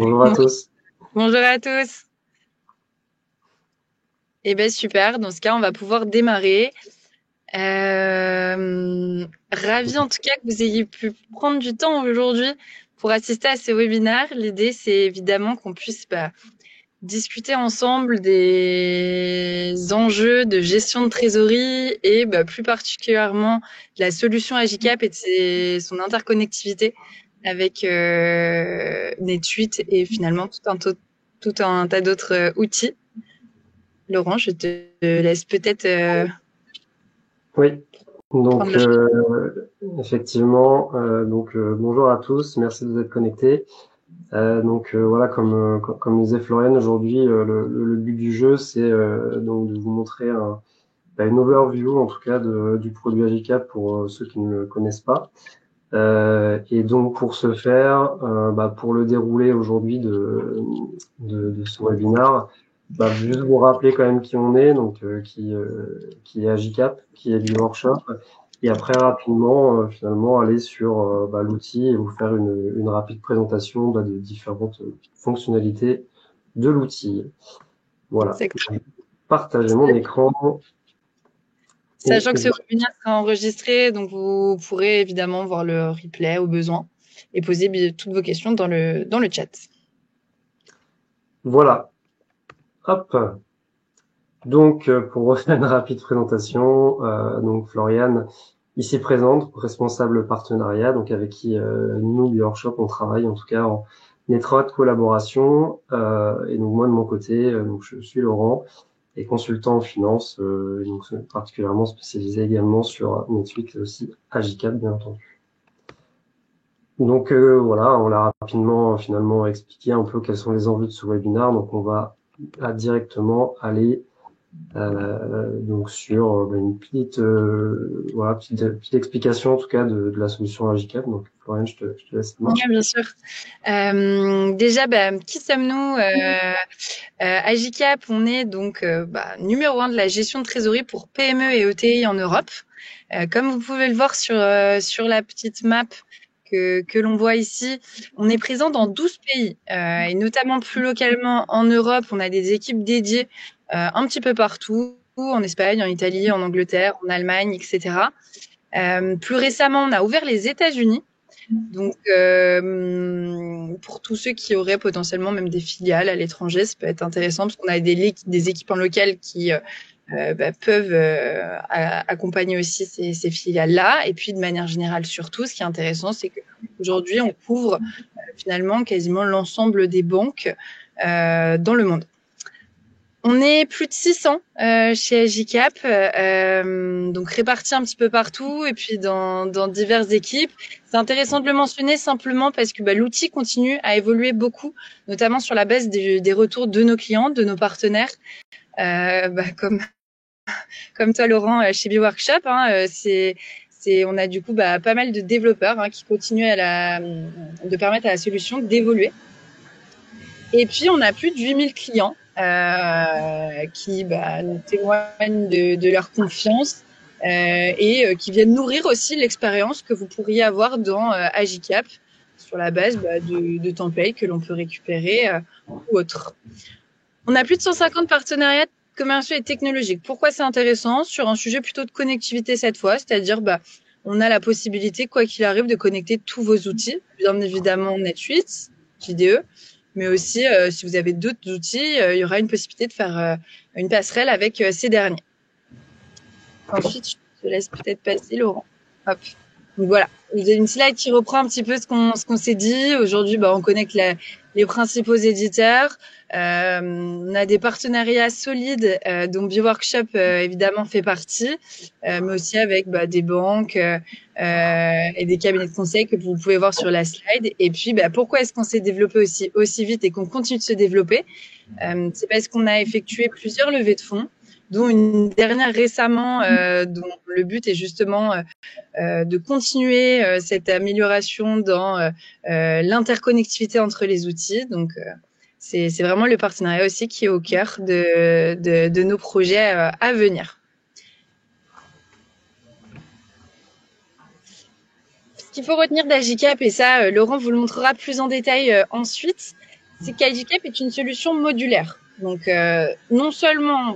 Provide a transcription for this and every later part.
Bonjour à tous. Bonjour à tous. Eh bien, super. Dans ce cas, on va pouvoir démarrer. Ravi en tout cas que vous ayez pu prendre du temps aujourd'hui pour assister à ce webinaire. L'idée, c'est évidemment qu'on puisse discuter ensemble des enjeux de gestion de trésorerie et plus particulièrement de la solution Agicap et de son interconnectivité avec NetSuite et finalement tout un tas d'autres outils. Laurent, je te laisse peut-être Oui, prendre donc le champ. effectivement, bonjour à tous, merci de vous être connectés. Voilà, comme disait Florian, aujourd'hui, le but du jeu, c'est donc de vous montrer une overview, en tout cas, du produit Agicap pour ceux qui ne le connaissent pas. Et donc pour ce faire, pour le dérouler aujourd'hui de ce webinaire, juste vous rappeler quand même qui on est, qui est Agicap, qui est Workshop, et après rapidement finalement aller sur l'outil et vous faire une rapide présentation de différentes fonctionnalités de l'outil. Voilà, Exact. partagez mon écran et Sachant que ce webinaire sera enregistré, donc vous pourrez évidemment voir le replay au besoin et poser toutes vos questions dans le chat. voilà. Hop. Donc, pour refaire une rapide présentation, donc Floriane, ici présente, responsable partenariat, donc avec qui nous, du workshop, on travaille en tout cas en étroite collaboration. Et donc moi de mon côté, donc je suis Laurent, et consultant en finance, donc particulièrement spécialisé également sur NetSuite et aussi Agicap, bien entendu. Donc voilà, on l'a rapidement finalement expliqué un peu quels sont les enjeux de ce webinaire. Donc on va directement aller donc sur une petite explication en tout cas de la solution Agicap. Donc Florian, je te laisse la Oui, main. bien sûr. Déjà, qui sommes-nous Agicap, on est donc numéro un de la gestion de trésorerie pour PME et ETI en Europe. Comme vous pouvez le voir sur la petite map que l'on voit ici, on est présent dans 12 pays et notamment plus localement en Europe, on a des équipes dédiées un petit peu partout, en Espagne, en Italie, en Angleterre, en Allemagne, etc. Plus récemment, on a ouvert les États-Unis. Donc, pour tous ceux qui auraient potentiellement même des filiales à l'étranger, ça peut être intéressant parce qu'on a des équipes en local qui peuvent accompagner aussi ces filiales-là. Et puis, de manière générale, surtout, ce qui est intéressant, c'est qu'aujourd'hui, on couvre finalement quasiment l'ensemble des banques dans le monde. On est plus de 600 chez Agicap, donc répartis un petit peu partout et puis dans diverses équipes. C'est intéressant de le mentionner simplement parce que l'outil continue à évoluer beaucoup, notamment sur la base des retours de nos clients, de nos partenaires, comme toi Laurent chez Biworkshop. On a du coup pas mal de développeurs qui continuent de permettre à la solution d'évoluer. Et puis, on a plus de 8000 clients qui nous témoignent de leur confiance et qui viennent nourrir aussi l'expérience que vous pourriez avoir dans Agicap sur la base de templates que l'on peut récupérer ou autres. On a plus de 150 partenariats commerciaux et technologiques. Pourquoi c'est intéressant? Sur un sujet plutôt de connectivité cette fois, c'est-à-dire on a la possibilité, quoi qu'il arrive, de connecter tous vos outils, bien évidemment NetSuite, JDE, mais aussi si vous avez d'autres outils, il y aura une possibilité de faire une passerelle avec ces derniers. Ensuite, je te laisse peut-être passer, Laurent. Hop. Donc voilà, vous avez une slide qui reprend un petit peu ce qu'on s'est dit. Aujourd'hui, on connecte les principaux éditeurs. On a des partenariats solides dont Biworkshop évidemment fait partie, mais aussi avec des banques et des cabinets de conseil que vous pouvez voir sur la slide. Et puis, pourquoi est-ce qu'on s'est développé aussi vite et qu'on continue de se développer? C'est parce qu'on a effectué plusieurs levées de fonds, dont une dernière récemment, dont le but est justement de continuer cette amélioration dans l'interconnectivité entre les outils. Donc, c'est vraiment le partenariat aussi qui est au cœur de nos projets à venir. Ce qu'il faut retenir d'Agicap, et ça, Laurent vous le montrera plus en détail ensuite, c'est qu'IGCAP est une solution modulaire. Donc, non seulement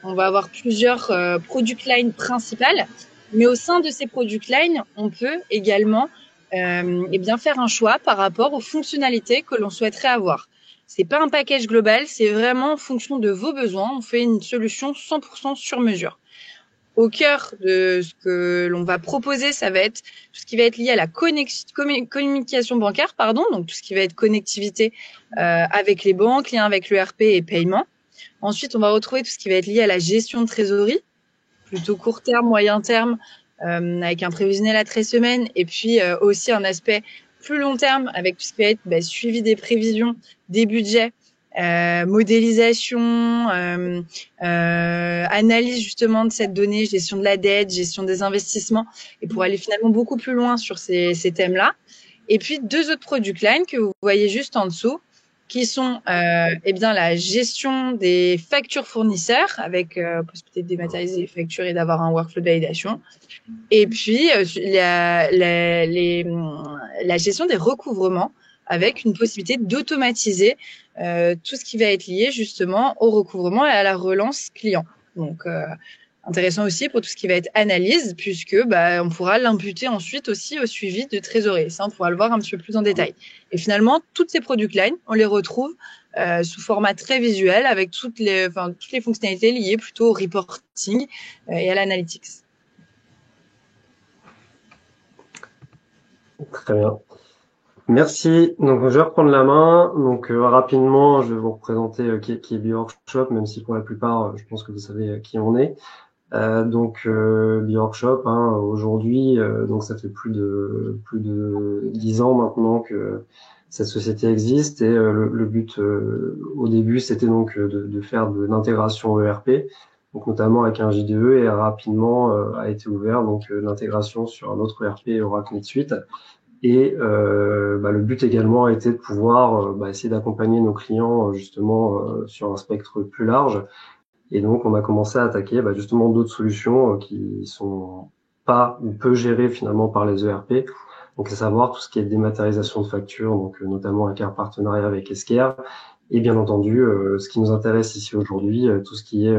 on va avoir plusieurs product lines principales, mais au sein de ces product lines, on peut également bien faire un choix par rapport aux fonctionnalités que l'on souhaiterait avoir. C'est pas un package global, c'est vraiment en fonction de vos besoins. On fait une solution 100% sur mesure. Au cœur de ce que l'on va proposer, ça va être tout ce qui va être lié à la communication bancaire, donc tout ce qui va être connectivité avec les banques, lien avec l'ERP et paiement. Ensuite, on va retrouver tout ce qui va être lié à la gestion de trésorerie, plutôt court terme, moyen terme, avec un prévisionnel à 13 semaines, et puis aussi un aspect plus long terme avec tout ce qui va être suivi des prévisions, des budgets, modélisation, analyse justement de cette donnée, gestion de la dette, gestion des investissements, et pour aller finalement beaucoup plus loin sur ces thèmes-là. Et puis 2 autres product lines que vous voyez juste en dessous, qui sont la gestion des factures fournisseurs avec possibilité de dématérialiser les factures et d'avoir un workflow de validation. Et puis la gestion des recouvrements avec une possibilité d'automatiser tout ce qui va être lié justement au recouvrement et à la relance client. Donc intéressant aussi pour tout ce qui va être analyse, puisque on pourra l'imputer ensuite aussi au suivi de trésorerie. Ça, on pourra le voir un petit peu plus en détail. Et finalement, toutes ces product lines, on les retrouve sous format très visuel avec toutes les fonctionnalités liées plutôt au reporting et à l'analytics. Très bien. Merci. Donc, je vais reprendre la main. Donc, rapidement, je vais vous représenter qui est BioWorkshop, même si pour la plupart, je pense que vous savez qui on est. BioWorkshop, aujourd'hui, donc ça fait plus de 10 ans maintenant que cette société existe, et le but au début, c'était donc de faire de l'intégration ERP, donc notamment avec un JDE, et rapidement a été ouvert donc l'intégration sur un autre ERP, Oracle NetSuite. Et le but également a été de pouvoir essayer d'accompagner nos clients justement sur un spectre plus large. Et donc on a commencé à attaquer justement d'autres solutions qui sont pas ou peu gérées finalement par les ERP. Donc à savoir tout ce qui est dématérialisation de factures, donc notamment avec un partenariat avec Esker. Et bien entendu, ce qui nous intéresse ici aujourd'hui, tout ce qui est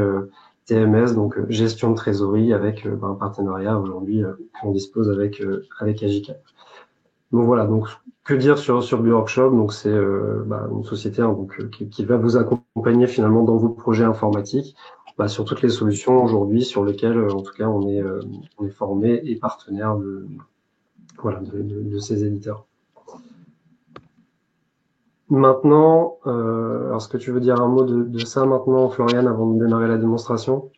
TMS, donc gestion de trésorerie, avec un partenariat aujourd'hui qu'on dispose avec Agicap. Donc voilà, donc que dire sur BioWorkshop? Donc c'est une société qui va vous accompagner finalement dans vos projets informatiques, sur toutes les solutions aujourd'hui sur lesquelles en tout cas on est formé et partenaire de ces éditeurs. Maintenant, alors est-ce que tu veux dire un mot de ça maintenant, Floriane, avant de démarrer la démonstration?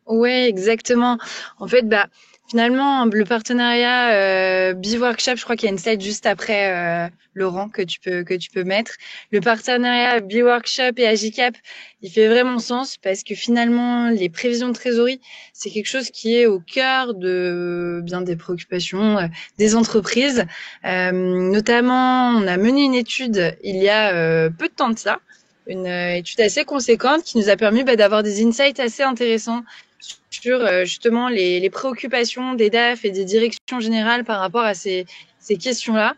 Ouais, exactement. En fait, finalement, le partenariat BioWorkshop, je crois qu'il y a une slide juste après, Laurent, que tu peux mettre. Le partenariat BioWorkshop et Agicap, il fait vraiment sens parce que finalement, les prévisions de trésorerie, c'est quelque chose qui est au cœur de bien des préoccupations des entreprises. Notamment, on a mené une étude il y a peu de temps de ça, une étude assez conséquente qui nous a permis d'avoir des insights assez intéressants sur justement les préoccupations des DAF et des directions générales par rapport à ces questions-là.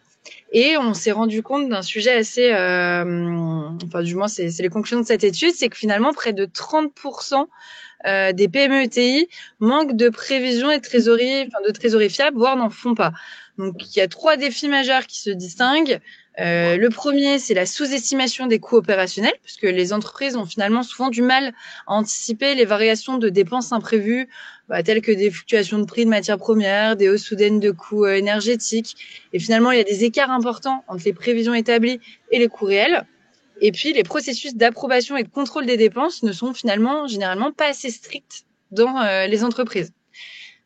Et on s'est rendu compte d'un sujet assez, du moins c'est les conclusions de cette étude, c'est que finalement près de 30% des PME ETI manquent de prévision et de trésorerie fiable, voire n'en font pas. Donc il y a 3 défis majeurs qui se distinguent. Le premier, c'est la sous-estimation des coûts opérationnels, puisque les entreprises ont finalement souvent du mal à anticiper les variations de dépenses imprévues, telles que des fluctuations de prix de matières premières, des hausses soudaines de coûts énergétiques. Et finalement, il y a des écarts importants entre les prévisions établies et les coûts réels. Et puis, les processus d'approbation et de contrôle des dépenses ne sont finalement généralement pas assez stricts dans les entreprises.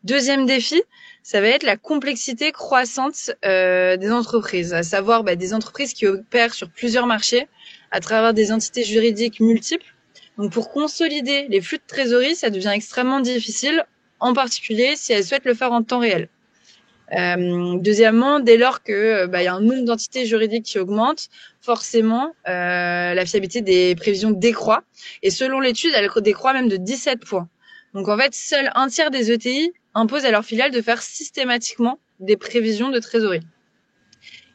Deuxième défi, ça va être la complexité croissante des entreprises, à savoir des entreprises qui opèrent sur plusieurs marchés à travers des entités juridiques multiples. Donc pour consolider les flux de trésorerie, ça devient extrêmement difficile, en particulier si elles souhaitent le faire en temps réel. Deuxièmement, dès lors que y a un nombre d'entités juridiques qui augmente, forcément la fiabilité des prévisions décroît. Et selon l'étude, elle décroît même de 17 points. Donc en fait, seul un tiers des ETI impose à leurs filiales de faire systématiquement des prévisions de trésorerie.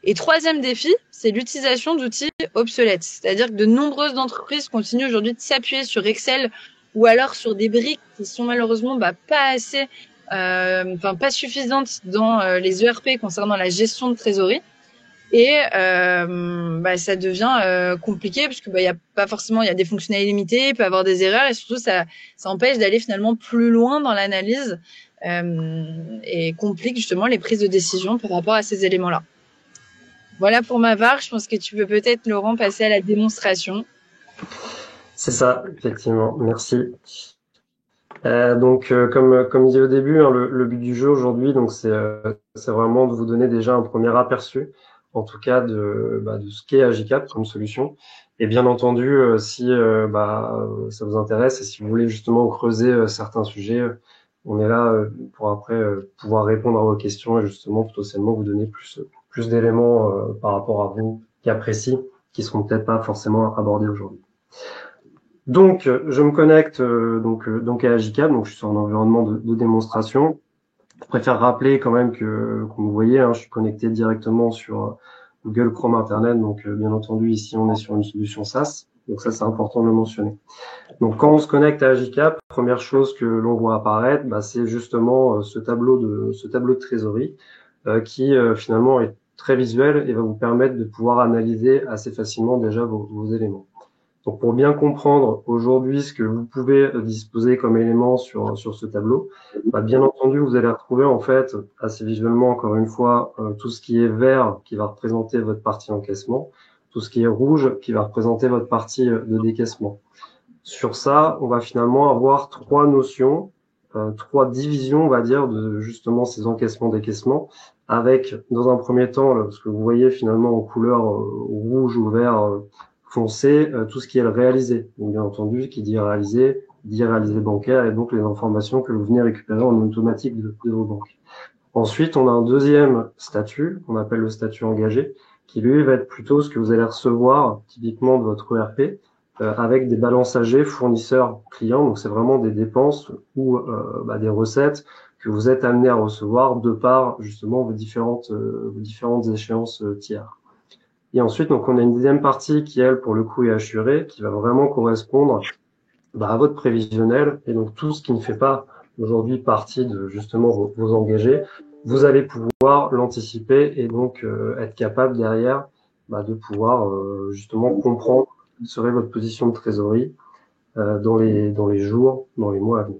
Et troisième défi, c'est l'utilisation d'outils obsolètes. C'est-à-dire que de nombreuses entreprises continuent aujourd'hui de s'appuyer sur Excel ou alors sur des briques qui sont malheureusement pas assez, pas suffisantes dans les ERP concernant la gestion de trésorerie. Et ça devient compliqué parce que il y a pas forcément, il y a des fonctionnalités limitées, il peut y avoir des erreurs et surtout ça empêche d'aller finalement plus loin dans l'analyse et complique justement les prises de décision par rapport à ces éléments-là. Voilà pour ma part, je pense que tu peux peut-être, Laurent, passer à la démonstration. C'est ça, effectivement. Merci. Comme dit au début, hein, le but du jeu aujourd'hui, donc c'est vraiment de vous donner déjà un premier aperçu, en tout cas de ce qu'est Agicap comme solution. Et bien entendu, si ça vous intéresse et si vous voulez justement creuser certains sujets, on est là pour après pouvoir répondre à vos questions et justement potentiellement vous donner plus d'éléments par rapport à vous cas précis qui seront peut-être pas forcément abordés aujourd'hui. Donc, je me connecte donc à Agicap, donc je suis sur un environnement de démonstration. Je préfère rappeler quand même comme vous voyez, hein, je suis connecté directement sur Google Chrome Internet, donc bien entendu ici on est sur une solution SaaS, donc ça c'est important de le mentionner. Donc quand on se connecte à Agicap, première chose que l'on voit apparaître, c'est justement ce tableau de trésorerie qui finalement est très visuel et va vous permettre de pouvoir analyser assez facilement déjà vos éléments. Donc pour bien comprendre aujourd'hui ce que vous pouvez disposer comme éléments sur ce tableau, bien entendu vous allez retrouver en fait assez visuellement encore une fois tout ce qui est vert qui va représenter votre partie encaissement, tout ce qui est rouge qui va représenter votre partie de décaissement. Sur ça, on va finalement avoir trois notions, trois divisions on va dire de justement ces encaissements-décaissements avec dans un premier temps ce que vous voyez finalement en couleur rouge ou vert foncé, tout ce qui est le réalisé. Donc, bien entendu, qui dit réalisé bancaire et donc les informations que vous venez récupérer en automatique de vos banques. Ensuite, on a un deuxième statut, on appelle le statut engagé, qui lui va être plutôt ce que vous allez recevoir typiquement de votre ERP, avec des balances AG fournisseurs clients. Donc, c'est vraiment des dépenses ou des recettes que vous êtes amené à recevoir de par justement vos différentes échéances tiers. Et ensuite, donc, on a une deuxième partie qui, elle, pour le coup, est assurée, qui va vraiment correspondre à votre prévisionnel. Et donc, tout ce qui ne fait pas aujourd'hui partie de justement vos engagés, vous allez pouvoir l'anticiper et donc être capable derrière de pouvoir justement comprendre quelle serait votre position de trésorerie dans les jours, dans les mois à venir.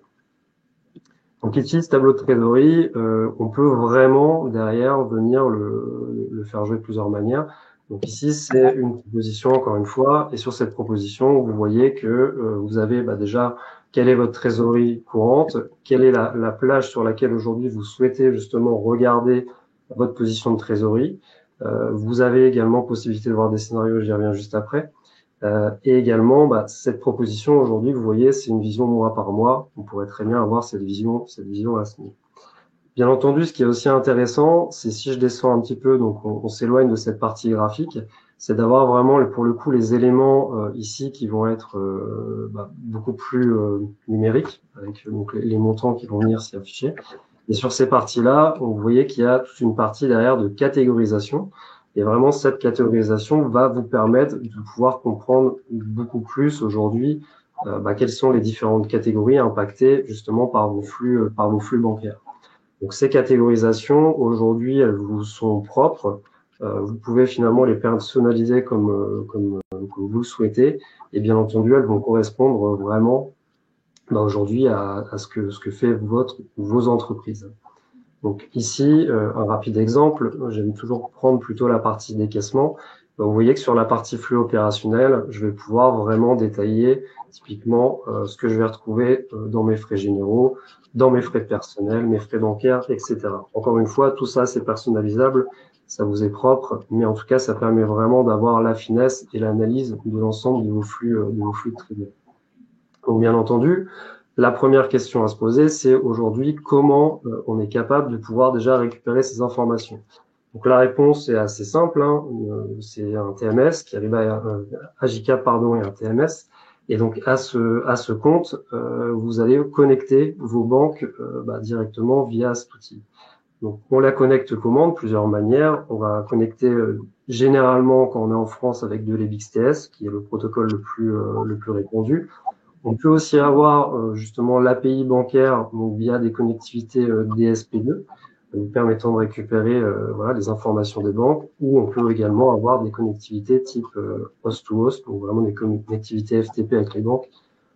Donc ici, ce tableau de trésorerie, on peut vraiment derrière venir le faire jouer de plusieurs manières. Donc ici, c'est une proposition encore une fois, et sur cette proposition, vous voyez que vous avez déjà quelle est votre trésorerie courante, quelle est la plage sur laquelle aujourd'hui vous souhaitez justement regarder votre position de trésorerie. Vous avez également possibilité de voir des scénarios, j'y reviens juste après. Et également, cette proposition aujourd'hui, vous voyez, c'est une vision mois par mois. On pourrait très bien avoir cette vision à ce niveau. Bien entendu, ce qui est aussi intéressant, c'est si je descends un petit peu, donc on s'éloigne de cette partie graphique, c'est d'avoir vraiment, pour le coup, les éléments ici qui vont être beaucoup plus numériques, avec donc les montants qui vont venir s'y afficher. Et sur ces parties-là, vous voyez qu'il y a toute une partie derrière de catégorisation. Et vraiment, cette catégorisation va vous permettre de pouvoir comprendre beaucoup plus aujourd'hui quelles sont les différentes catégories impactées justement par vos flux bancaires. Donc ces catégorisations, aujourd'hui, elles vous sont propres. Vous pouvez finalement les personnaliser comme vous le souhaitez. Et bien entendu, elles vont correspondre vraiment aujourd'hui à ce que fait vos entreprises. Donc ici, un rapide exemple, j'aime toujours prendre plutôt la partie décaissement. Vous voyez que sur la partie flux opérationnel, je vais pouvoir vraiment détailler typiquement ce que je vais retrouver dans mes frais généraux, dans mes frais personnels, mes frais bancaires, etc. Encore une fois, tout ça, c'est personnalisable, ça vous est propre, mais en tout cas, ça permet vraiment d'avoir la finesse et l'analyse de l'ensemble de vos flux de trésorerie. Donc bien entendu, la première question à se poser, c'est aujourd'hui comment on est capable de pouvoir déjà récupérer ces informations. Donc la réponse est assez simple, c'est un TMS qui arrive à Agicap et un TMS. Et donc à ce compte, vous allez connecter vos banques directement via cet outil. Donc, on la connecte comment? De plusieurs manières. On va connecter généralement quand on est en France avec de l'EBIX-TS, qui est le protocole le plus répandu. On peut aussi avoir justement l'API bancaire, donc via des connectivités DSP2, nous permettant de récupérer voilà, les informations des banques, ou on peut également avoir des connectivités type host-to-host, donc vraiment des connectivités FTP avec les banques,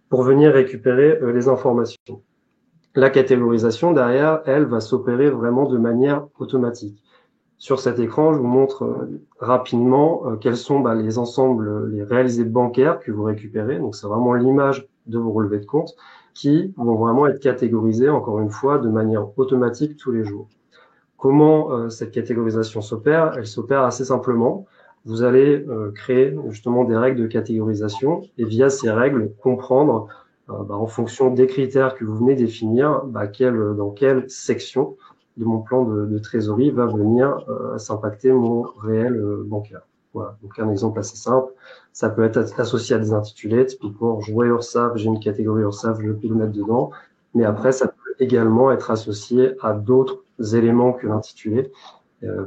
pour venir récupérer les informations. La catégorisation derrière, elle, va s'opérer vraiment de manière automatique. Sur cet écran, je vous montre rapidement quels sont les ensembles, les réalisés bancaires que vous récupérez. Donc, c'est vraiment l'image de vos relevés de compte qui vont vraiment être catégorisés, encore une fois, de manière automatique tous les jours. Comment cette catégorisation s'opère? Elle s'opère assez simplement. Vous allez créer justement des règles de catégorisation et via ces règles comprendre en fonction des critères que vous venez définir dans quelle section de mon plan de trésorerie va venir s'impacter mon réel bancaire. Voilà, donc un exemple assez simple. Ça peut être associé à des intitulés, typiquement je vois URSSAF, j'ai une catégorie URSSAF, je peux le mettre dedans, mais après ça peut également être associé à d'autres éléments que l'intitulé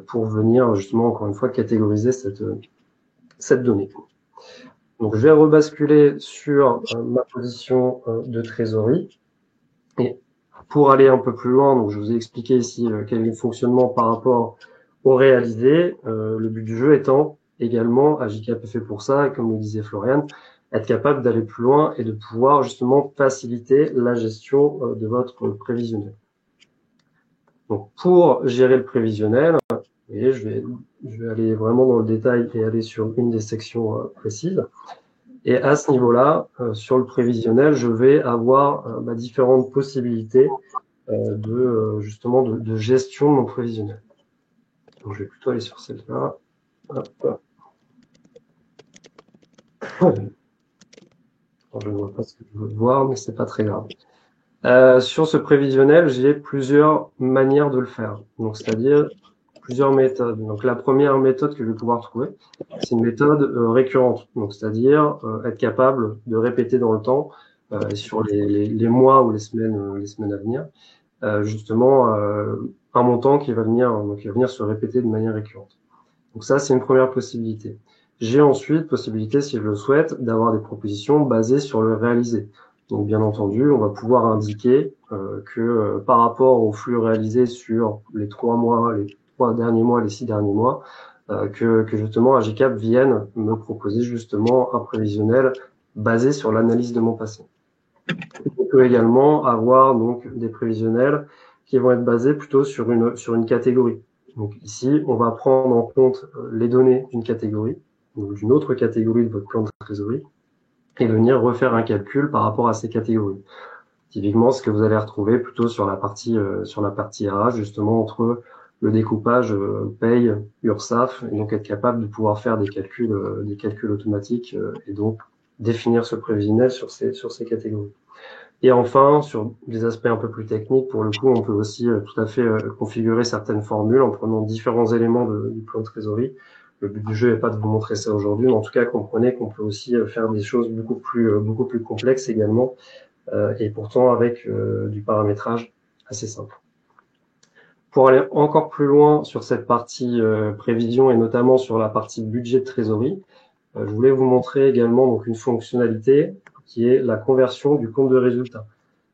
pour venir justement encore une fois catégoriser cette donnée. Donc je vais rebasculer sur ma position de trésorerie et pour aller un peu plus loin, donc je vous ai expliqué ici quel est le fonctionnement par rapport au réalisé, le but du jeu étant également, AJCAP est fait pour ça, et comme le disait Florian, être capable d'aller plus loin et de pouvoir justement faciliter la gestion de votre prévisionnel. Donc, pour gérer le prévisionnel, et je vais aller vraiment dans le détail et aller sur une des sections précises. Et à ce niveau-là, sur le prévisionnel, je vais avoir différentes possibilités justement de gestion de mon prévisionnel. Donc, je vais plutôt aller sur celle-là. Je ne vois pas ce que je veux voir, mais c'est pas très grave. Sur ce prévisionnel, j'ai plusieurs manières de le faire. Donc, c'est-à-dire plusieurs méthodes. Donc, la première méthode que je vais pouvoir trouver, c'est une méthode récurrente. Donc, c'est-à-dire être capable de répéter dans le temps, sur les mois ou les semaines à venir, justement un montant qui va venir se répéter de manière récurrente. Donc ça, c'est une première possibilité. J'ai ensuite possibilité, si je le souhaite, d'avoir des propositions basées sur le réalisé. Donc bien entendu, on va pouvoir indiquer que par rapport au flux réalisé sur les 3 mois, les 3 derniers mois, les 6 derniers mois, que justement AJCAP vienne me proposer justement un prévisionnel basé sur l'analyse de mon passé. On peut également avoir donc des prévisionnels qui vont être basés plutôt sur une catégorie. Donc ici, on va prendre en compte les données d'une catégorie, ou d'une autre catégorie de votre plan de trésorerie, et venir refaire un calcul par rapport à ces catégories. Typiquement, ce que vous allez retrouver plutôt sur la partie RH, justement entre le découpage paye, URSSAF, et donc être capable de pouvoir faire des calculs automatiques et donc définir ce prévisionnel sur ces catégories. Et enfin, sur des aspects un peu plus techniques, pour le coup, on peut aussi tout à fait configurer certaines formules en prenant différents éléments du plan de trésorerie. Le but du jeu n'est pas de vous montrer ça aujourd'hui, mais en tout cas, comprenez qu'on peut aussi faire des choses beaucoup plus complexes également, et pourtant avec du paramétrage assez simple. Pour aller encore plus loin sur cette partie prévision et notamment sur la partie budget de trésorerie, je voulais vous montrer également donc une fonctionnalité qui est la conversion du compte de résultat.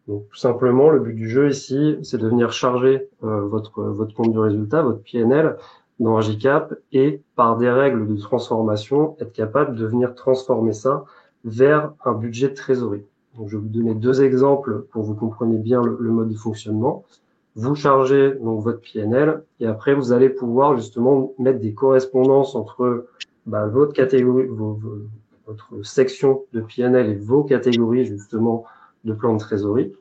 Donc tout simplement, le but du jeu ici, c'est de venir charger votre compte de résultat, votre PNL, dans AJCAP et par des règles de transformation, être capable de venir transformer ça vers un budget de trésorerie. Donc je vais vous donner 2 exemples pour que vous compreniez bien le mode de fonctionnement. Vous chargez donc votre PNL et après vous allez pouvoir justement mettre des correspondances entre votre catégorie, votre section de PNL et vos catégories justement de plan de trésorerie.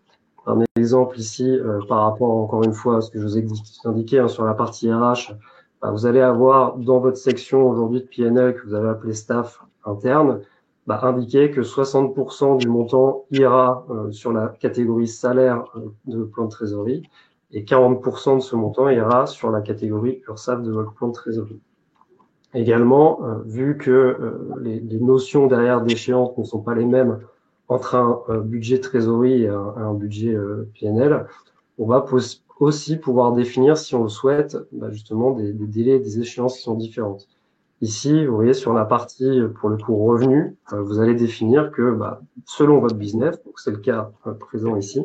Un exemple ici par rapport encore une fois à ce que je vous ai indiqué sur la partie RH, vous allez avoir dans votre section aujourd'hui de PNL que vous avez appelé staff interne, indiquer que 60% du montant ira sur la catégorie salaire de plan de trésorerie et 40% de ce montant ira sur la catégorie URSSAF de votre plan de trésorerie. Également, vu que les notions derrière d'échéance ne sont pas les mêmes entre un budget trésorerie et un budget PNL, on va aussi pouvoir définir, si on le souhaite, justement des délais, des échéances qui sont différentes. Ici, vous voyez, sur la partie, pour le coup, revenu, vous allez définir que, selon votre business, donc c'est le cas présent ici,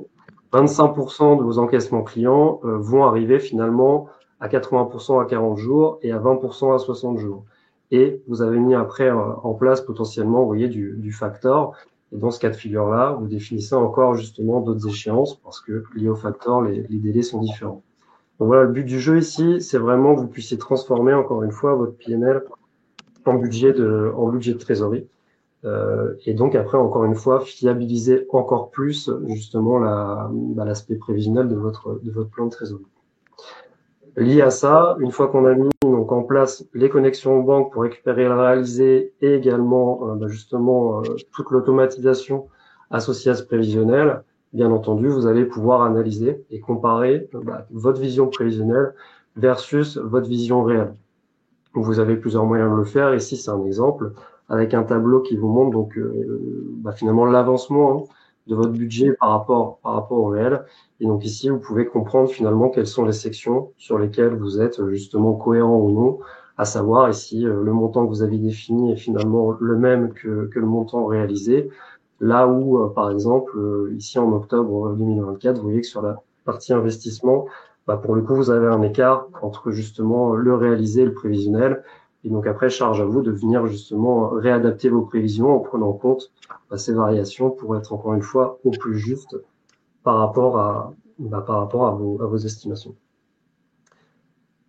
25% de vos encaissements clients vont arriver finalement à 80% à 40 jours et à 20% à 60 jours. Et vous avez mis après en place potentiellement, vous voyez, du factor. Et dans ce cas de figure-là, vous définissez encore justement d'autres échéances parce que lié au factor, les délais sont différents. Donc voilà, le but du jeu ici, c'est vraiment que vous puissiez transformer encore une fois votre PNL en budget de trésorerie. Et donc après, encore une fois, fiabiliser encore plus justement l'aspect prévisionnel de votre plan de trésorerie. Lié à ça, une fois qu'on a mis donc en place les connexions aux banques pour récupérer et réaliser, et également justement toute l'automatisation associée à ce prévisionnel, bien entendu, vous allez pouvoir analyser et comparer votre vision prévisionnelle versus votre vision réelle. Donc, vous avez plusieurs moyens de le faire. Ici, c'est un exemple avec un tableau qui vous montre donc finalement l'avancement de votre budget par rapport au réel. Et donc ici, vous pouvez comprendre finalement quelles sont les sections sur lesquelles vous êtes justement cohérent ou non, à savoir ici le montant que vous avez défini est finalement le même que le montant réalisé. Là où, par exemple, ici en octobre 2024, vous voyez que sur la partie investissement, pour le coup, vous avez un écart entre justement le réalisé et le prévisionnel. Et donc après, charge à vous de venir justement réadapter vos prévisions en prenant en compte ces variations pour être encore une fois au plus juste par rapport à vos estimations.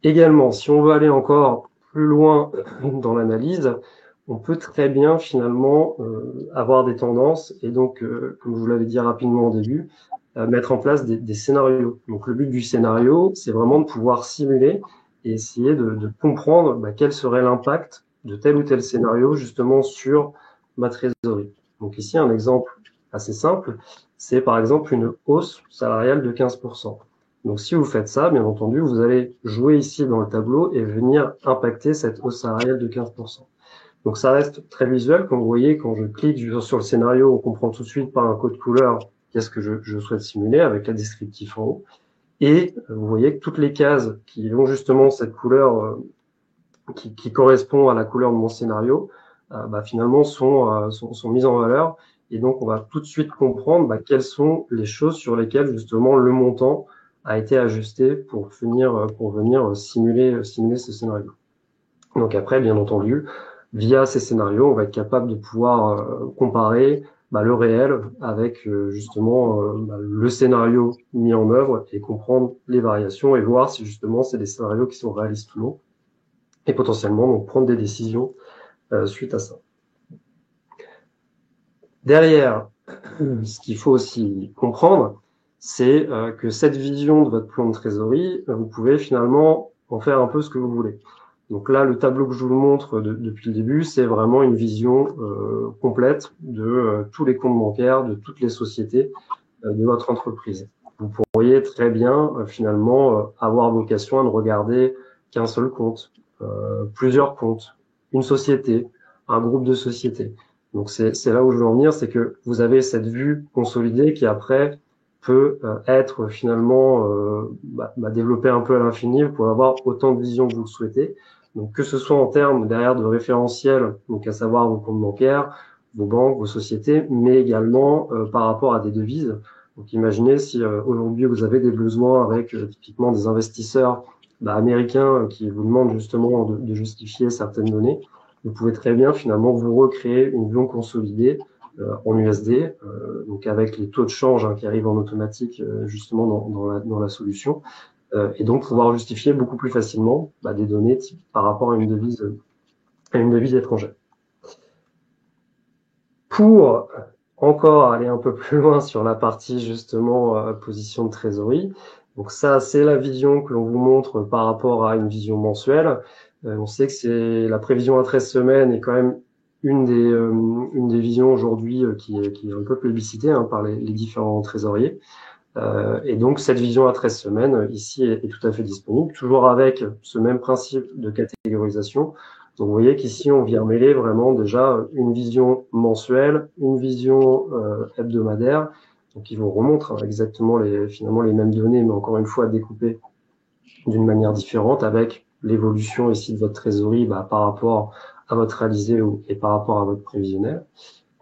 Également, si on veut aller encore plus loin dans l'analyse, on peut très bien finalement avoir des tendances et donc, comme je vous l'avais dit rapidement au début, mettre en place des scénarios. Donc le but du scénario, c'est vraiment de pouvoir simuler et essayer de comprendre quel serait l'impact de tel ou tel scénario justement sur ma trésorerie. Donc ici, un exemple assez simple, c'est par exemple une hausse salariale de 15%. Donc si vous faites ça, bien entendu, vous allez jouer ici dans le tableau et venir impacter cette hausse salariale de 15%. Donc ça reste très visuel, comme vous voyez, quand je clique sur le scénario, on comprend tout de suite par un code couleur qu'est-ce que je souhaite simuler avec la descriptif en haut. Et vous voyez que toutes les cases qui ont justement cette couleur qui correspond à la couleur de mon scénario, finalement sont mises en valeur. Et donc on va tout de suite comprendre quelles sont les choses sur lesquelles justement le montant a été ajusté pour venir simuler ce scénario. Donc après, bien entendu, via ces scénarios, on va être capable de pouvoir comparer le réel avec justement le scénario mis en œuvre et comprendre les variations et voir si justement c'est des scénarios qui sont réalistes ou non et potentiellement donc prendre des décisions suite à ça. Derrière, ce qu'il faut aussi comprendre, c'est que cette vision de votre plan de trésorerie, vous pouvez finalement en faire un peu ce que vous voulez. Donc là, le tableau que je vous montre depuis le début, c'est vraiment une vision complète de tous les comptes bancaires, de toutes les sociétés de votre entreprise. Vous pourriez très bien finalement avoir vocation à ne regarder qu'un seul compte, plusieurs comptes, une société, un groupe de sociétés. Donc c'est là où je veux en venir, c'est que vous avez cette vue consolidée qui après peut être finalement développée un peu à l'infini. Vous pouvez avoir autant de visions que vous le souhaitez. Donc que ce soit en termes derrière de référentiels, donc à savoir vos comptes bancaires, vos banques, vos sociétés, mais également par rapport à des devises. Donc imaginez si aujourd'hui vous avez des besoins avec typiquement des investisseurs américains qui vous demandent justement de justifier certaines données. Vous pouvez très bien finalement vous recréer une vision consolidée en USD, donc avec les taux de change qui arrivent en automatique justement dans la solution, et donc pouvoir justifier beaucoup plus facilement des données par rapport à une devise étrangère. Pour encore aller un peu plus loin sur la partie justement position de trésorerie, donc ça c'est la vision que l'on vous montre par rapport à une vision mensuelle. On sait que c'est la prévision à 13 semaines est quand même une des visions aujourd'hui qui est un peu plébiscitée par les différents trésoriers. Et donc cette vision à 13 semaines ici est tout à fait disponible, toujours avec ce même principe de catégorisation. Donc vous voyez qu'ici on vient mêler vraiment déjà une vision mensuelle, une vision hebdomadaire Donc, il vous remontre exactement finalement les mêmes données, mais encore une fois découpées d'une manière différente avec l'évolution ici de votre trésorerie par rapport à votre réalisé et par rapport à votre prévisionnel.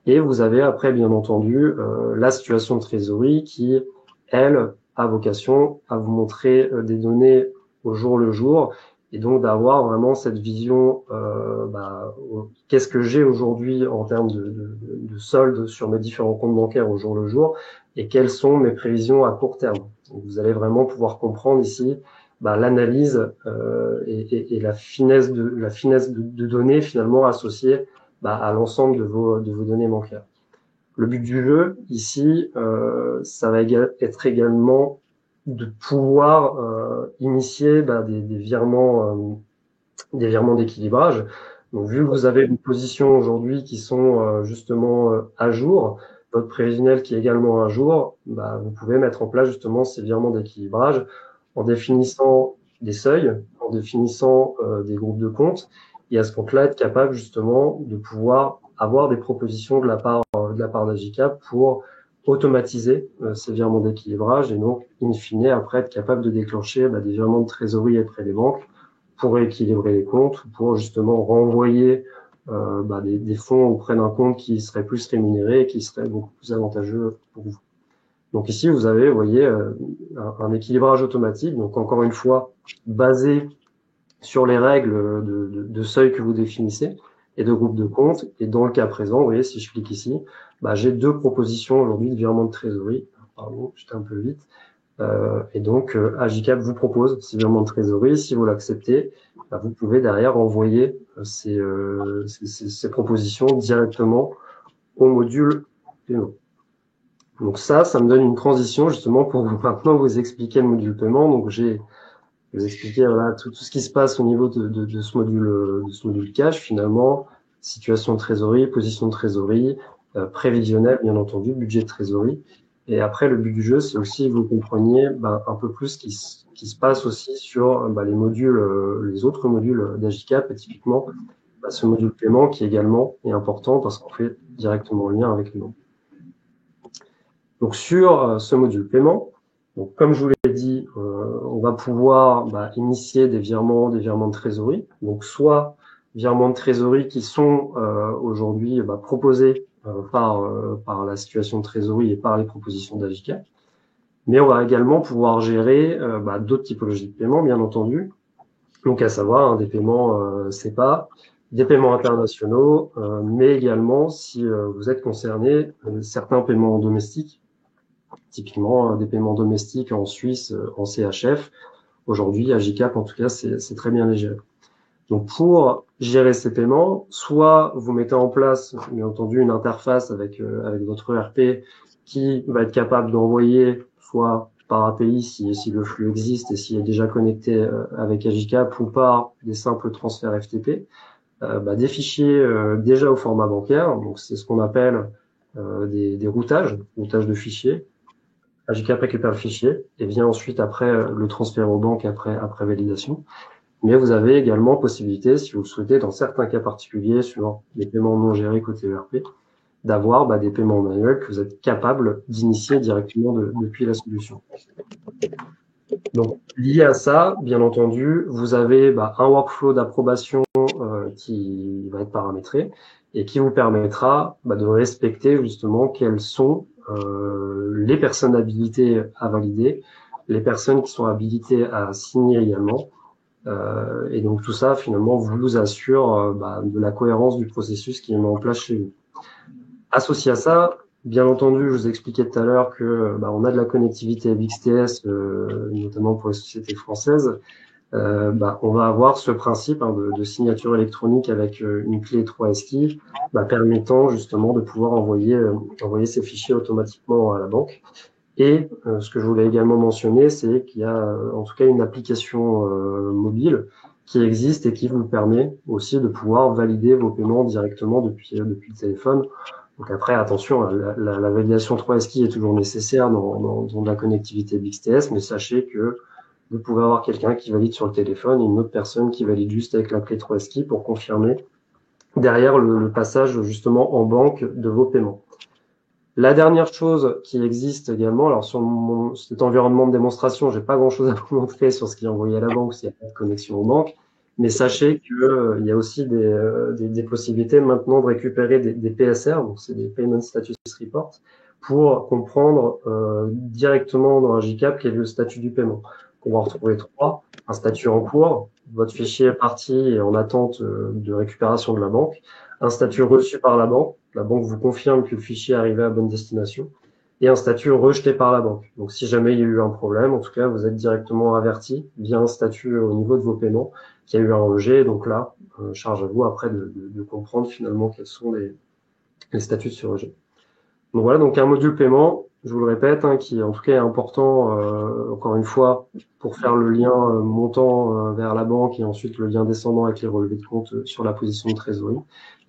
Et vous avez après, bien entendu, la situation de trésorerie qui, elle, a vocation à vous montrer des données au jour le jour et donc d'avoir vraiment cette vision, qu'est-ce que j'ai aujourd'hui en termes de solde sur mes différents comptes bancaires au jour le jour et quelles sont mes prévisions à court terme. Donc, vous allez vraiment pouvoir comprendre ici l'analyse et la finesse de données finalement associées à l'ensemble de vos données bancaires. Le but du jeu ici, ça va être également de pouvoir initier des virements d'équilibrage. Donc, vu que vous avez une position aujourd'hui qui sont justement à jour, votre prévisionnel qui est également à jour, vous pouvez mettre en place justement ces virements d'équilibrage en définissant des seuils, en définissant des groupes de comptes, et à ce compte-là être capable justement de pouvoir avoir des propositions de la part d'Agicap pour automatiser ces virements d'équilibrage et donc in fine après être capable de déclencher des virements de trésorerie auprès des banques pour rééquilibrer les comptes, pour justement renvoyer des fonds auprès d'un compte qui serait plus rémunéré et qui serait beaucoup plus avantageux pour vous. Donc ici, vous avez, vous voyez, un équilibrage automatique, donc encore une fois, basé sur les règles de seuil que vous définissez et de groupe de comptes. Et dans le cas présent, vous voyez, si je clique ici, j'ai deux propositions aujourd'hui de virement de trésorerie. Pardon, j'étais un peu vite. Et donc, Agicap vous propose ces virements de trésorerie. Si vous l'acceptez, vous pouvez derrière envoyer ces propositions directement au module paiement. Donc ça me donne une transition justement pour maintenant vous expliquer le module paiement. Donc je vais vous expliquer voilà tout ce qui se passe au niveau de ce module cash finalement, situation de trésorerie, position de trésorerie, prévisionnel bien entendu, budget de trésorerie. Et après le but du jeu c'est aussi que vous compreniez un peu plus ce qui se passe aussi sur les modules, les autres modules d'Agicap et typiquement ce module paiement qui également est important parce qu'on fait directement le lien avec les nombres. Donc sur ce module paiement, donc comme je vous l'ai dit, on va pouvoir initier des virements de trésorerie. Donc soit virements de trésorerie qui sont aujourd'hui proposés par la situation de trésorerie et par les propositions d'Agicap. Mais on va également pouvoir gérer d'autres typologies de paiements, bien entendu. Donc à savoir des paiements CEPA, des paiements internationaux, mais également si vous êtes concerné, certains paiements domestiques. Typiquement, des paiements domestiques en Suisse, en CHF. Aujourd'hui, Agicap, en tout cas, c'est très bien léger. Donc, pour gérer ces paiements, soit vous mettez en place, bien entendu, une interface avec votre ERP qui va être capable d'envoyer, soit par API, si le flux existe et s'il est déjà connecté avec Agicap, ou par des simples transferts FTP, des fichiers déjà au format bancaire. Donc, c'est ce qu'on appelle des routages de fichiers. Agicap récupère le fichier et vient ensuite après le transfert aux banques après validation. Mais vous avez également possibilité, si vous le souhaitez, dans certains cas particuliers, sur les paiements non gérés côté ERP, d'avoir des paiements manuels que vous êtes capable d'initier directement depuis la solution. Donc, lié à ça, bien entendu, vous avez un workflow d'approbation qui va être paramétré et qui vous permettra de respecter justement quelles sont les personnes habilitées à valider, les personnes qui sont habilitées à signer également. Et donc tout ça, finalement, vous assure de la cohérence du processus qui est mis en place chez vous. Associé à ça, bien entendu, je vous expliquais tout à l'heure que on a de la connectivité XTS, notamment pour les sociétés françaises. On va avoir ce principe de signature électronique avec une clé 3SKey permettant justement de pouvoir envoyer ces fichiers automatiquement à la banque. Et ce que je voulais également mentionner, c'est qu'il y a en tout cas une application mobile qui existe et qui vous permet aussi de pouvoir valider vos paiements directement depuis le téléphone. Donc après, attention, la validation 3SKey est toujours nécessaire dans de la connectivité BXTS, mais sachez que vous pouvez avoir quelqu'un qui valide sur le téléphone et une autre personne qui valide juste avec la clé 3SKey pour confirmer derrière le passage justement en banque de vos paiements. La dernière chose qui existe également, alors sur cet environnement de démonstration, j'ai pas grand-chose à vous montrer sur ce qui est envoyé à la banque s'il n'y a pas de connexion aux banques, mais sachez que il y a aussi des possibilités maintenant de récupérer des PSR, donc c'est des Payment Status Reports, pour comprendre directement dans un JCAP quel est le statut du paiement. On va en retrouver trois: un statut en cours, votre fichier est parti et en attente de récupération de la banque; un statut reçu par la banque vous confirme que le fichier est arrivé à bonne destination; et un statut rejeté par la banque. Donc si jamais il y a eu un problème, en tout cas, vous êtes directement averti via un statut au niveau de vos paiements qu'il y a eu un rejet. Donc là, charge à vous après de comprendre finalement quels sont les statuts de ce rejet. Donc voilà, donc un module paiement, je vous le répète, hein, qui en tout cas est important, encore une fois, pour faire le lien montant vers la banque et ensuite le lien descendant avec les relevés de compte sur la position de trésorerie.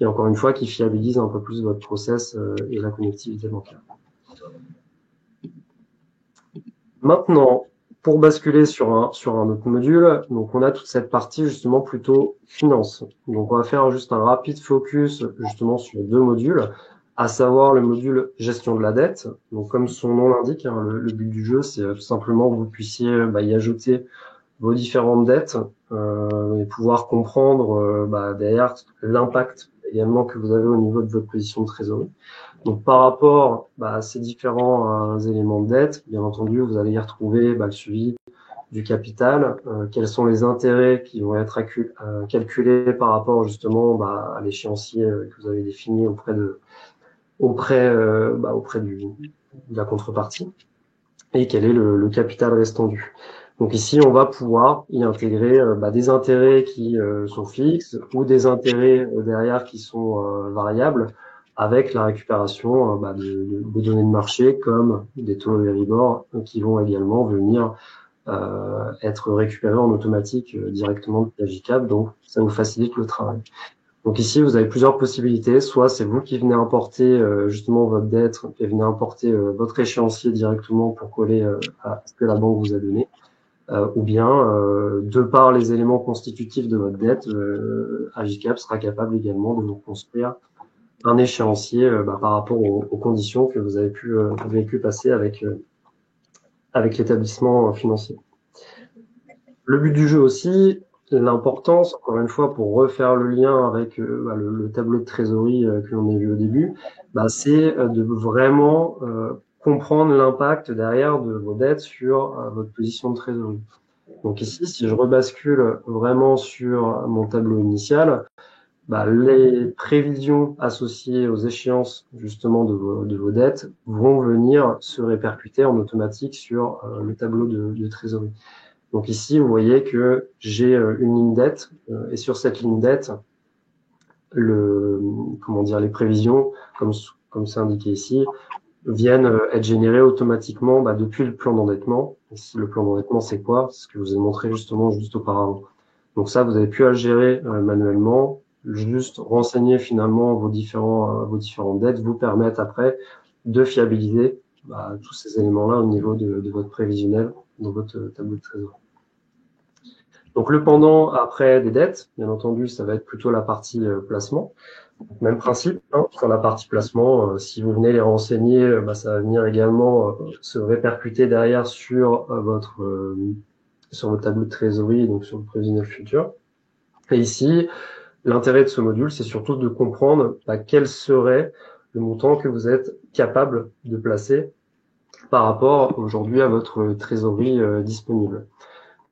Et encore une fois, qui fiabilise un peu plus votre process et la connectivité bancaire. Maintenant, pour basculer sur un autre module, donc on a toute cette partie justement plutôt finance. Donc on va faire juste un rapide focus justement sur deux modules, à savoir le module gestion de la dette. Donc comme son nom l'indique, hein, le but du jeu, c'est tout simplement que vous puissiez y ajouter vos différentes dettes et pouvoir comprendre derrière l'impact également que vous avez au niveau de votre position de trésorerie. Donc par rapport à ces différents éléments de dette, bien entendu, vous allez y retrouver le suivi du capital, quels sont les intérêts qui vont être calculés par rapport justement à l'échéancier que vous avez défini auprès de la contrepartie, et quel est le capital restant dû. Donc ici, on va pouvoir y intégrer des intérêts qui sont fixes ou des intérêts derrière qui sont variables, avec la récupération de données de marché comme des taux Euribor qui vont également venir être récupérés en automatique directement de JCAP. Donc ça vous facilite le travail. Donc ici, vous avez plusieurs possibilités. Soit c'est vous qui venez importer justement votre dette et venez importer votre échéancier directement pour coller à ce que la banque vous a donné. Ou bien, de par les éléments constitutifs de votre dette, Agicap sera capable également de vous construire un échéancier par rapport aux conditions que vous avez pu passer avec l'établissement financier. Le but du jeu aussi, l'importance, encore une fois, pour refaire le lien avec le tableau de trésorerie que l'on a vu au début, c'est de vraiment comprendre l'impact derrière de vos dettes sur votre position de trésorerie. Donc ici, si je rebascule vraiment sur mon tableau initial, les prévisions associées aux échéances justement de vos dettes vont venir se répercuter en automatique sur le tableau de trésorerie. Donc ici, vous voyez que j'ai une ligne dette et sur cette ligne dette, les prévisions, comme c'est indiqué ici, viennent être générées automatiquement depuis le plan d'endettement. Ici, le plan d'endettement, c'est quoi? C'est ce que je vous ai montré justement juste auparavant. Donc ça, vous avez pu à le gérer manuellement. Juste renseigner finalement vos différentes dettes vous permettent après de fiabiliser tous ces éléments-là au niveau de votre prévisionnel dans votre tableau de trésorerie. Donc le pendant après des dettes, bien entendu, ça va être plutôt la partie placement. Même principe, hein, sur la partie placement, si vous venez les renseigner, ça va venir également se répercuter derrière sur votre tableau de trésorerie, donc sur le prévisionnel futur. Et ici, l'intérêt de ce module, c'est surtout de comprendre quel serait le montant que vous êtes capable de placer par rapport aujourd'hui à votre trésorerie disponible.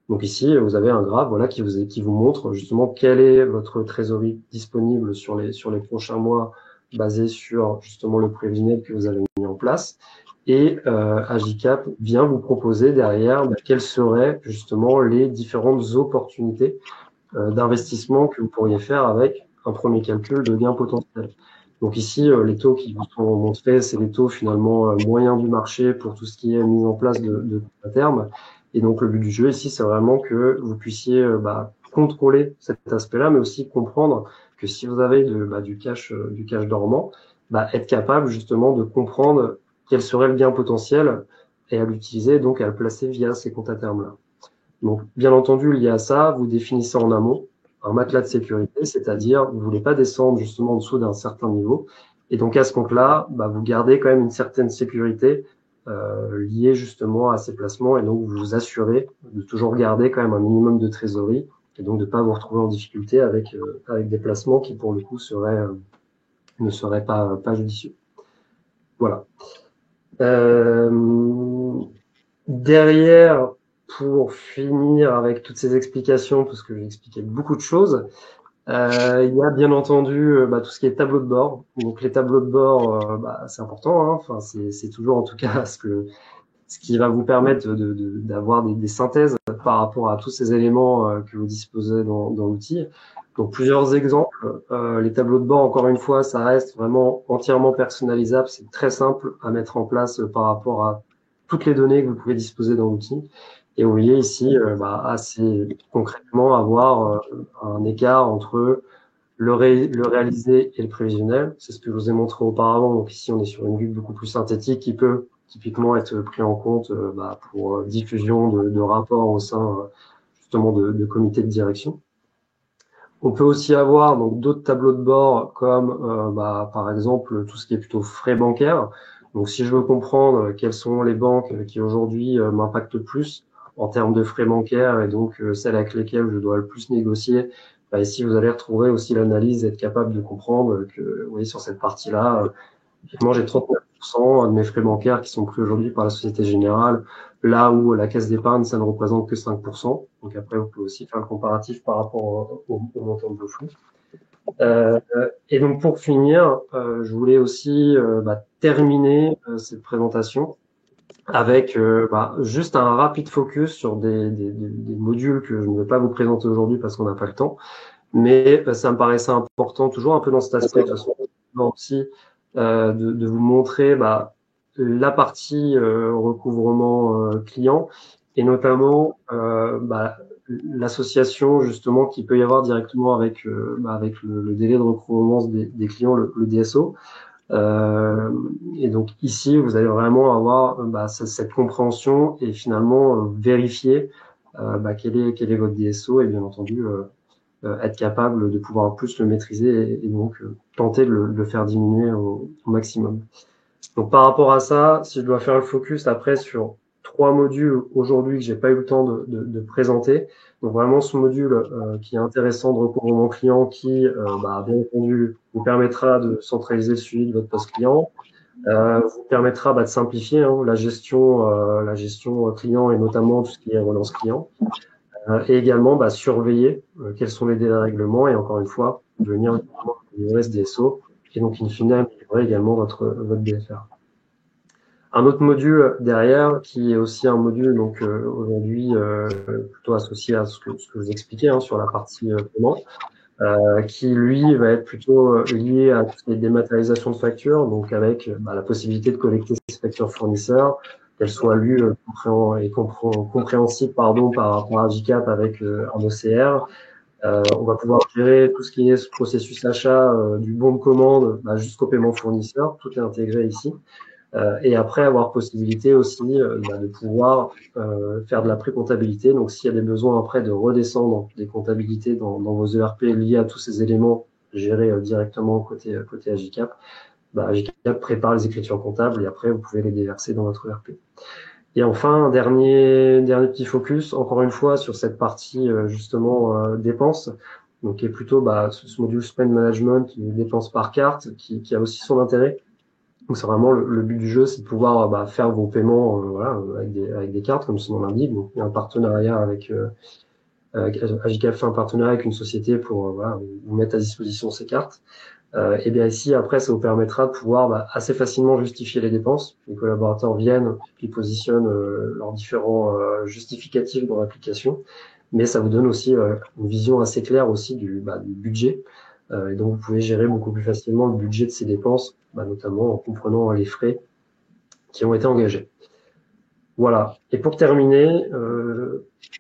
Donc ici, vous avez un graphe qui vous montre justement quelle est votre trésorerie disponible sur les prochains mois, basé sur justement le prévisionnel que vous avez mis en place. Et Agicap vient vous proposer derrière quelles seraient justement les différentes opportunités d'investissement que vous pourriez faire avec un premier calcul de gain potentiel. Donc ici, les taux qui vous sont montrés, c'est les taux finalement moyens du marché pour tout ce qui est mise en place de à terme. Et donc le but du jeu ici, c'est vraiment que vous puissiez contrôler cet aspect-là, mais aussi comprendre que si vous avez du cash dormant, être capable justement de comprendre quel serait le gain potentiel et à l'utiliser, donc à le placer via ces comptes à terme-là. Donc bien entendu, lié à ça, vous définissez en amont un matelas de sécurité, c'est-à-dire vous ne voulez pas descendre justement en dessous d'un certain niveau. Et donc à ce compte-là, vous gardez quand même une certaine sécurité liée justement à ces placements, et donc vous vous assurez de toujours garder quand même un minimum de trésorerie, et donc de ne pas vous retrouver en difficulté avec des placements qui pour le coup ne seraient pas judicieux. Voilà. Derrière, pour finir avec toutes ces explications, parce que j'ai expliqué beaucoup de choses, il y a bien entendu tout ce qui est tableau de bord. Donc les tableaux de bord, c'est important, hein. Enfin, c'est toujours en tout cas ce qui va vous permettre d'avoir des synthèses par rapport à tous ces éléments que vous disposez dans l'outil. Donc plusieurs exemples. Les tableaux de bord, encore une fois, ça reste vraiment entièrement personnalisable. C'est très simple à mettre en place par rapport à toutes les données que vous pouvez disposer dans l'outil. Et vous voyez ici assez concrètement avoir un écart entre le réalisé et le prévisionnel. C'est ce que je vous ai montré auparavant. Donc ici, on est sur une vue beaucoup plus synthétique qui peut typiquement être pris en compte pour diffusion de rapports au sein justement de comités de direction. On peut aussi avoir donc d'autres tableaux de bord comme par exemple tout ce qui est plutôt frais bancaires. Donc si je veux comprendre quelles sont les banques qui aujourd'hui m'impactent le plus en termes de frais bancaires et donc celles avec lesquelles je dois le plus négocier, ici vous allez retrouver aussi l'analyse et être capable de comprendre que vous voyez sur cette partie-là, typiquement j'ai 39% de mes frais bancaires qui sont pris aujourd'hui par la Société Générale, là où la caisse d'épargne, ça ne représente que 5%. Donc après, vous pouvez aussi faire le comparatif par rapport au montant de vos flux. Et donc pour finir, je voulais aussi terminer cette présentation avec juste un rapide focus sur des modules que je ne vais pas vous présenter aujourd'hui parce qu'on n'a pas le temps, mais ça me paraissait important, toujours un peu dans cet aspect de toute façon, aussi de vous montrer la partie recouvrement client, et notamment l'association justement qu'il peut y avoir directement avec le délai de recouvrement des clients, le DSO. Et donc ici, vous allez vraiment avoir cette compréhension et finalement vérifier quel est votre DSO, et bien entendu être capable de pouvoir plus le maîtriser et donc tenter de le faire diminuer au maximum. Donc par rapport à ça, si je dois faire le focus après sur 3 modules aujourd'hui que j'ai pas eu le temps de présenter, donc vraiment ce module qui est intéressant de recouvrement client qui, bien entendu, vous permettra de centraliser le suivi de votre poste client, vous permettra de simplifier la gestion client et notamment tout ce qui est relance client, et également surveiller quels sont les dérèglements et encore une fois venir améliorer ce DSO et donc in fine améliorer également votre BFR. Un autre module derrière qui est aussi un module donc aujourd'hui plutôt associé à ce que je vous expliquais sur la partie paiement, qui lui va être plutôt lié à toutes les dématérialisations de factures, donc avec la possibilité de collecter ces factures fournisseurs, qu'elles soient lues compréhensibles par rapport à JCAP avec un OCR. On va pouvoir gérer tout ce qui est ce processus achat du bon de commande jusqu'au paiement fournisseur, tout est intégré ici. Et après avoir possibilité aussi de pouvoir faire de la pré-comptabilité. Donc s'il y a des besoins après de redescendre des comptabilités dans vos ERP liés à tous ces éléments gérés directement côté Agicap, Agicap prépare les écritures comptables et après vous pouvez les déverser dans votre ERP. Et enfin, un dernier petit focus, encore une fois, sur cette partie justement dépenses, donc qui est plutôt ce module spend management, dépenses par carte, qui a aussi son intérêt. Donc c'est vraiment le but du jeu, c'est de pouvoir faire vos paiements avec des cartes, comme son nom l'indique. Donc il y a un partenariat avec Agicap fait un partenariat avec une société pour vous mettre à disposition ces cartes. Et bien ici, après, ça vous permettra de pouvoir assez facilement justifier les dépenses. Les collaborateurs viennent, puis positionnent leurs différents justificatifs dans l'application. Mais ça vous donne aussi une vision assez claire aussi du budget. Et donc, vous pouvez gérer beaucoup plus facilement le budget de ces dépenses, notamment en comprenant les frais qui ont été engagés. Voilà. Et pour terminer,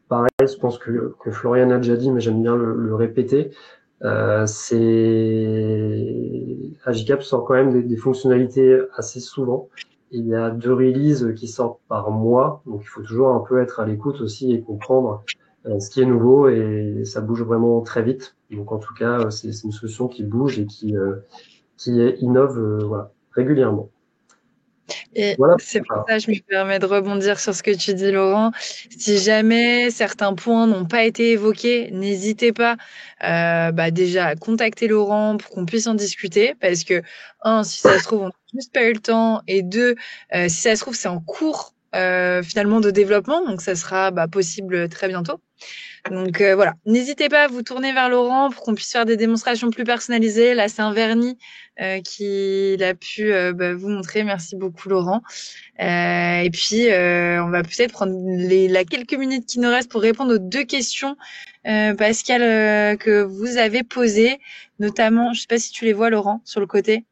pareil, je pense que Florian a déjà dit, mais j'aime bien le répéter. Agicap sort quand même des fonctionnalités assez souvent. Il y a 2 releases qui sortent par mois, donc il faut toujours un peu être à l'écoute aussi et comprendre ce qui est nouveau, et ça bouge vraiment très vite. Donc en tout cas, c'est une solution qui bouge et qui qui innove voilà, régulièrement. Et Voilà. c'est pour ça que je me permets de rebondir sur ce que tu dis, Laurent. Si jamais certains points n'ont pas été évoqués, n'hésitez pas déjà à contacter Laurent pour qu'on puisse en discuter. Parce que, un, si ça se trouve, on n'a juste pas eu le temps. Et deux, si ça se trouve, c'est en cours finalement de développement. Donc, ça sera possible très bientôt. Donc voilà, n'hésitez pas à vous tourner vers Laurent pour qu'on puisse faire des démonstrations plus personnalisées. Là, c'est un vernis qu'il a pu vous montrer. Merci beaucoup, Laurent. Et puis, on va peut-être prendre la quelques minutes qui nous restent pour répondre aux deux questions, Pascal, que vous avez posées, notamment, je sais pas si tu les vois, Laurent, sur le côté.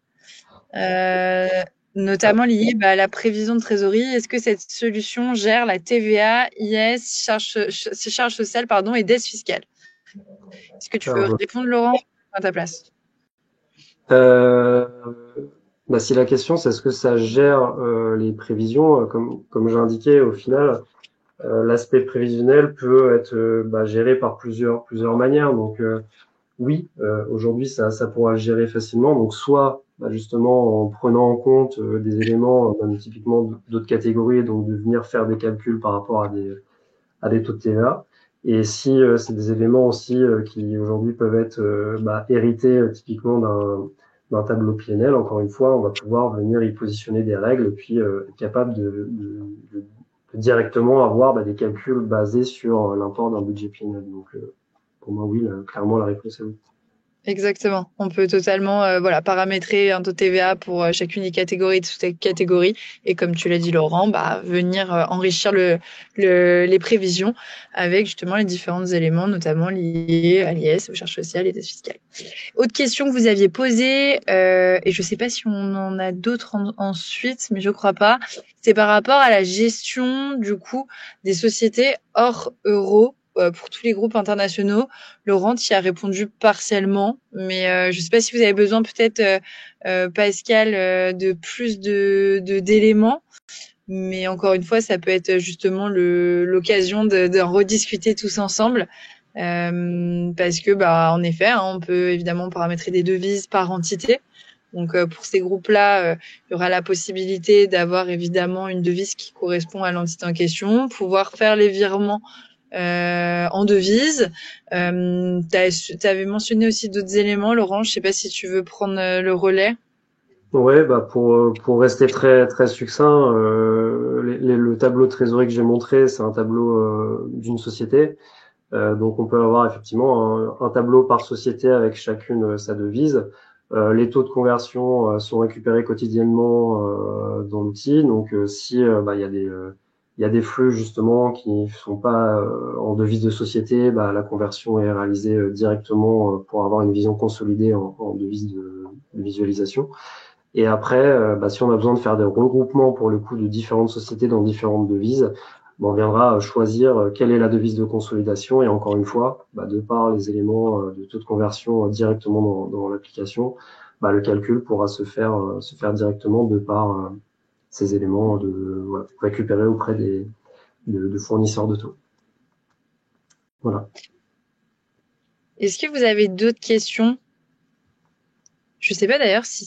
Notamment lié à la prévision de trésorerie. Est-ce que cette solution gère la TVA, IS, charges sociales, et dettes fiscales? Est-ce que tu veux répondre, Laurent, à ta place? Si la question c'est est-ce que ça gère les prévisions, comme j'ai indiqué, au final, l'aspect prévisionnel peut être géré par plusieurs manières. Donc oui, aujourd'hui ça pourra le gérer facilement. Donc soit justement en prenant en compte des éléments, typiquement d'autres catégories, donc de venir faire des calculs par rapport à des taux de TVA. Et si c'est des éléments aussi qui aujourd'hui peuvent être hérités typiquement d'un tableau PNL, encore une fois, on va pouvoir venir y positionner des règles et puis être capable de directement avoir des calculs basés sur l'import d'un budget PNL. Donc pour moi, oui, clairement la réponse est oui. Exactement. On peut totalement paramétrer un taux de TVA pour chacune des catégories de sous-catégories et comme tu l'as dit Laurent, venir enrichir les prévisions avec justement les différents éléments notamment liés à l'IS, aux charges sociales et dettes fiscales. Autre question que vous aviez posée et je sais pas si on en a d'autres ensuite, mais je crois pas. C'est par rapport à la gestion du coup des sociétés hors euro pour tous les groupes internationaux. Laurent y a répondu partiellement, mais je sais pas si vous avez besoin peut-être, Pascal, de plus d'éléments. Mais encore une fois, ça peut être justement l'occasion de rediscuter tous ensemble. Parce que, en effet, on peut évidemment paramétrer des devises par entité. Donc, pour ces groupes-là, il y aura la possibilité d'avoir évidemment une devise qui correspond à l'entité en question, pouvoir faire les virements en devise. T'avais mentionné aussi d'autres éléments, Laurent. Je sais pas si tu veux prendre le relais. Ouais, pour rester très succinct, le tableau de trésorerie que j'ai montré, c'est un tableau d'une société. Donc on peut avoir effectivement un tableau par société avec chacune sa devise. Les taux de conversion sont récupérés quotidiennement dans l'outil. Donc si il y a des flux justement qui sont pas en devise de société, la conversion est réalisée directement pour avoir une vision consolidée en devise de visualisation. Et après, si on a besoin de faire des regroupements pour le coup de différentes sociétés dans différentes devises, on viendra choisir quelle est la devise de consolidation. Et encore une fois, de par les éléments de taux de conversion directement dans l'application, le calcul pourra se faire directement de par ces éléments récupérés auprès de fournisseurs de taux. Voilà. Est-ce que vous avez d'autres questions? Je sais pas d'ailleurs si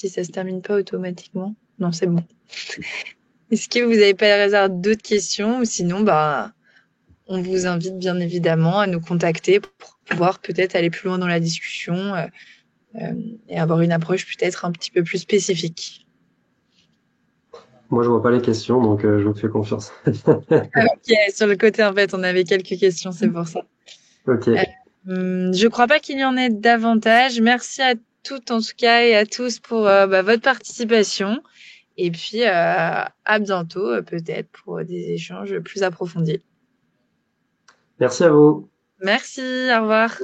ça se termine pas automatiquement. Non, c'est bon. Est-ce que vous avez pas par hasard d'autres questions ou sinon, on vous invite bien évidemment à nous contacter pour pouvoir peut-être aller plus loin dans la discussion et avoir une approche peut-être un petit peu plus spécifique. Moi, je vois pas les questions, donc je vous fais confiance. Ok, sur le côté, en fait, on avait quelques questions, c'est pour ça. Ok. Je crois pas qu'il y en ait davantage. Merci à toutes, en tout cas, et à tous pour votre participation. Et puis, à bientôt, peut-être, pour des échanges plus approfondis. Merci à vous. Merci, au revoir.